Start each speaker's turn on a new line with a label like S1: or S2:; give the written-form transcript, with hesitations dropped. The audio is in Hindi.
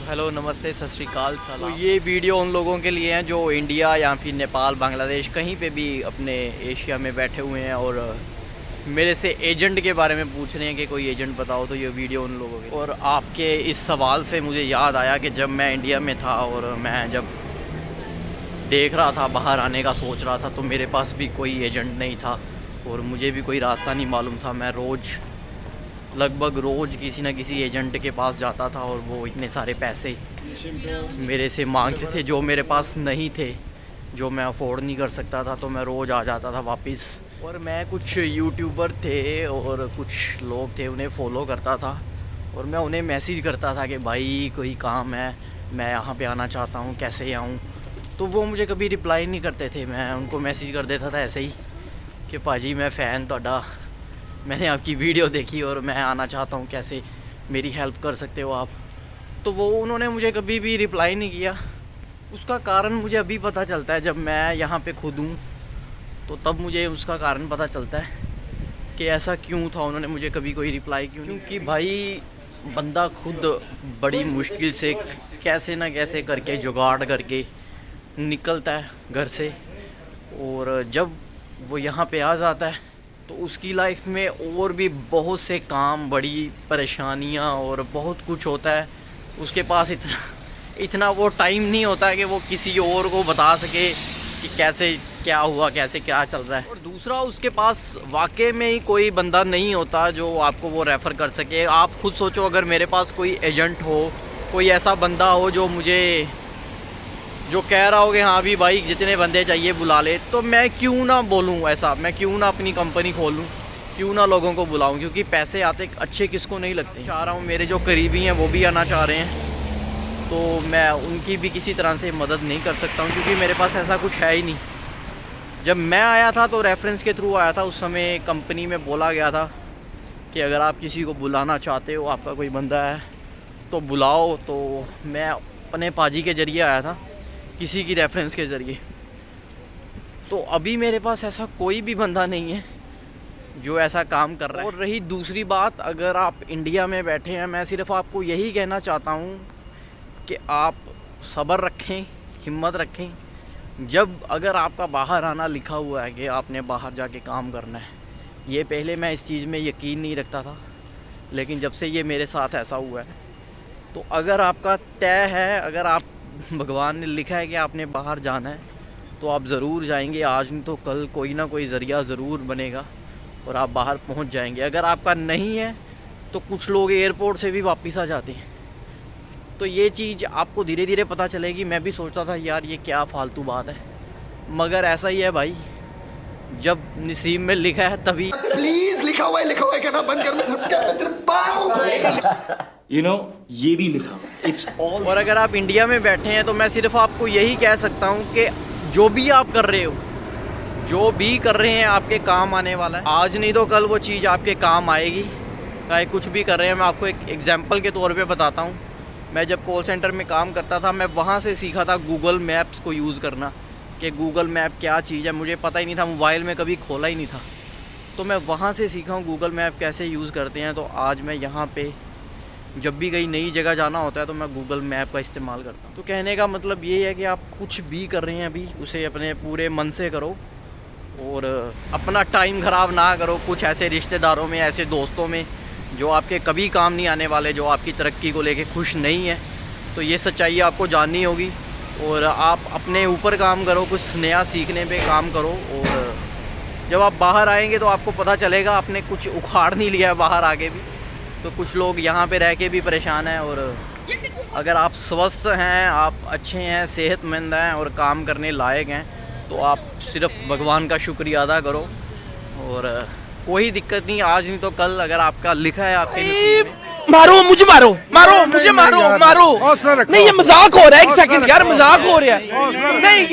S1: हेलो, नमस्ते, सत श्री अकाल। तो ये वीडियो उन लोगों के लिए हैं जो इंडिया या फिर नेपाल, बांग्लादेश कहीं पे भी अपने एशिया में बैठे हुए हैं और मेरे से एजेंट के बारे में पूछ रहे हैं कि कोई एजेंट बताओ। तो ये वीडियो उन लोगों के। और आपके इस सवाल से मुझे याद आया कि जब मैं इंडिया में था और मैं जब देख रहा था, बाहर आने का सोच रहा था, तो मेरे पास भी कोई एजेंट नहीं था और मुझे भी कोई रास्ता नहीं मालूम था। मैं लगभग रोज़ किसी न किसी एजेंट के पास जाता था और वो इतने सारे पैसे मेरे से मांगते थे जो मेरे पास नहीं थे, जो मैं अफोर्ड नहीं कर सकता था। तो मैं रोज़ आ जाता था वापस। और मैं कुछ यूट्यूबर थे और कुछ लोग थे, उन्हें फॉलो करता था और मैं उन्हें मैसेज करता था कि भाई कोई काम है, मैं यहाँ पे आना चाहता हूँ, कैसे आऊँ। तो वो मुझे कभी रिप्लाई नहीं करते थे। मैं उनको मैसेज कर देता था ऐसे ही कि पाजी मैं फ़ैन तोड़ा, मैंने आपकी वीडियो देखी और मैं आना चाहता हूँ, कैसे मेरी हेल्प कर सकते हो आप। तो वो उन्होंने मुझे कभी भी रिप्लाई नहीं किया। उसका कारण मुझे अभी पता चलता है, जब मैं यहाँ पे खुद हूँ तो तब मुझे उसका कारण पता चलता है कि ऐसा क्यों था, उन्होंने मुझे कभी कोई रिप्लाई क्यों। क्योंकि भाई बंदा खुद बड़ी मुश्किल से कैसे ना कैसे करके जुगाड़ करके निकलता है घर से, और जब वो यहाँ पे आ जाता है तो उसकी लाइफ में और भी बहुत से काम, बड़ी परेशानियाँ और बहुत कुछ होता है। उसके पास इतना वो टाइम नहीं होता है कि वो किसी और को बता सके कि कैसे क्या हुआ, कैसे क्या चल रहा है। और दूसरा, उसके पास वाकई में ही कोई बंदा नहीं होता जो आपको वो रेफ़र कर सके। आप खुद सोचो, अगर मेरे पास कोई एजेंट हो, कोई ऐसा बंदा हो जो कह रहा हो कि हाँ भी भाई जितने बंदे चाहिए बुला ले, तो मैं क्यों ना बोलूँ ऐसा, मैं क्यों ना अपनी कंपनी खोलूँ, क्यों ना लोगों को बुलाऊँ। क्योंकि पैसे आते अच्छे किसको नहीं लगते। चाह रहा हूँ मेरे जो करीबी हैं वो भी आना चाह रहे हैं, तो मैं उनकी भी किसी तरह से मदद नहीं कर सकता हूँ क्योंकि मेरे पास ऐसा कुछ है ही नहीं। जब मैं आया था तो रेफरेंस के थ्रू आया था। उस समय कंपनी में बोला गया था कि अगर आप किसी को बुलाना चाहते हो, आपका कोई बंदा है तो बुलाओ। तो मैं अपने पाजी के ज़रिए आया था, किसी की रेफरेंस के ज़रिए। तो अभी मेरे पास ऐसा कोई भी बंदा नहीं है जो ऐसा काम कर रहा है। और रही दूसरी बात, अगर आप इंडिया में बैठे हैं, मैं सिर्फ आपको यही कहना चाहता हूँ कि आप सब्र रखें, हिम्मत रखें। अगर आपका बाहर आना लिखा हुआ है कि आपने बाहर जाके काम करना है, ये पहले मैं इस चीज़ में यकीन नहीं रखता था, लेकिन जब से ये मेरे साथ ऐसा हुआ है, तो अगर आपका तय है, अगर आप भगवान ने लिखा है कि आपने बाहर जाना है, तो आप ज़रूर जाएंगे। आज नहीं तो कल कोई ना कोई ज़रिया ज़रूर बनेगा और आप बाहर पहुंच जाएंगे। अगर आपका नहीं है तो कुछ लोग एयरपोर्ट से भी वापस आ जाते हैं। तो ये चीज़ आपको धीरे धीरे पता चलेगी। मैं भी सोचता था यार ये क्या फालतू बात है, मगर ऐसा ही है भाई, जब नसीब में लिखा है तभी।
S2: प्लीज लिखा हुआ है कहना बंद कर। ये भी लिखा इट्स ऑल।
S1: और अगर आप इंडिया में बैठे हैं तो मैं सिर्फ आपको यही कह सकता हूँ कि जो भी आप कर रहे हो, जो भी कर रहे हैं, आपके काम आने वाला है। आज नहीं तो कल वो चीज़ आपके काम आएगी। चाहे कुछ भी कर रहे हैं। मैं आपको एक एग्जांपल के तौर पे बताता हूँ। मैं जब कॉल सेंटर में काम करता था, मैं वहाँ से सीखा था गूगल मैप्स को यूज़ करना, कि गूगल मैप क्या चीज़ है। मुझे पता ही नहीं था, मोबाइल में कभी खोला ही नहीं था। तो मैं वहाँ से सीखा हूँ गूगल मैप कैसे यूज़ करते हैं। तो आज मैं यहाँ पे जब भी कहीं नई जगह जाना होता है तो मैं गूगल मैप का इस्तेमाल करता हूँ। तो कहने का मतलब ये है कि आप कुछ भी कर रहे हैं अभी, उसे अपने पूरे मन से करो और अपना टाइम ख़राब ना करो कुछ ऐसे रिश्तेदारों में, ऐसे दोस्तों में जो आपके कभी काम नहीं आने वाले, जो आपकी तरक्की को लेके खुश नहीं है। तो ये सच्चाई आपको जाननी होगी और आप अपने ऊपर काम करो, कुछ नया सीखने पे काम करो। और जब आप बाहर आएंगे तो आपको पता चलेगा आपने कुछ उखाड़ नहीं लिया है बाहर आके भी। तो कुछ लोग यहाँ पे रह के भी परेशान हैं। और अगर आप स्वस्थ हैं, आप अच्छे हैं, सेहतमंद हैं और काम करने लायक हैं, तो आप सिर्फ भगवान का शुक्रिया अदा करो। और कोई दिक्कत नहीं, आज नहीं तो कल अगर आपका लिखा है आपके नसीब में।
S3: मारो मुझे, मारो मुझे, मारो नहीं, ये मजाक हो रहा है। एक सेकंड यार, मजाक हो रहा है। नहीं।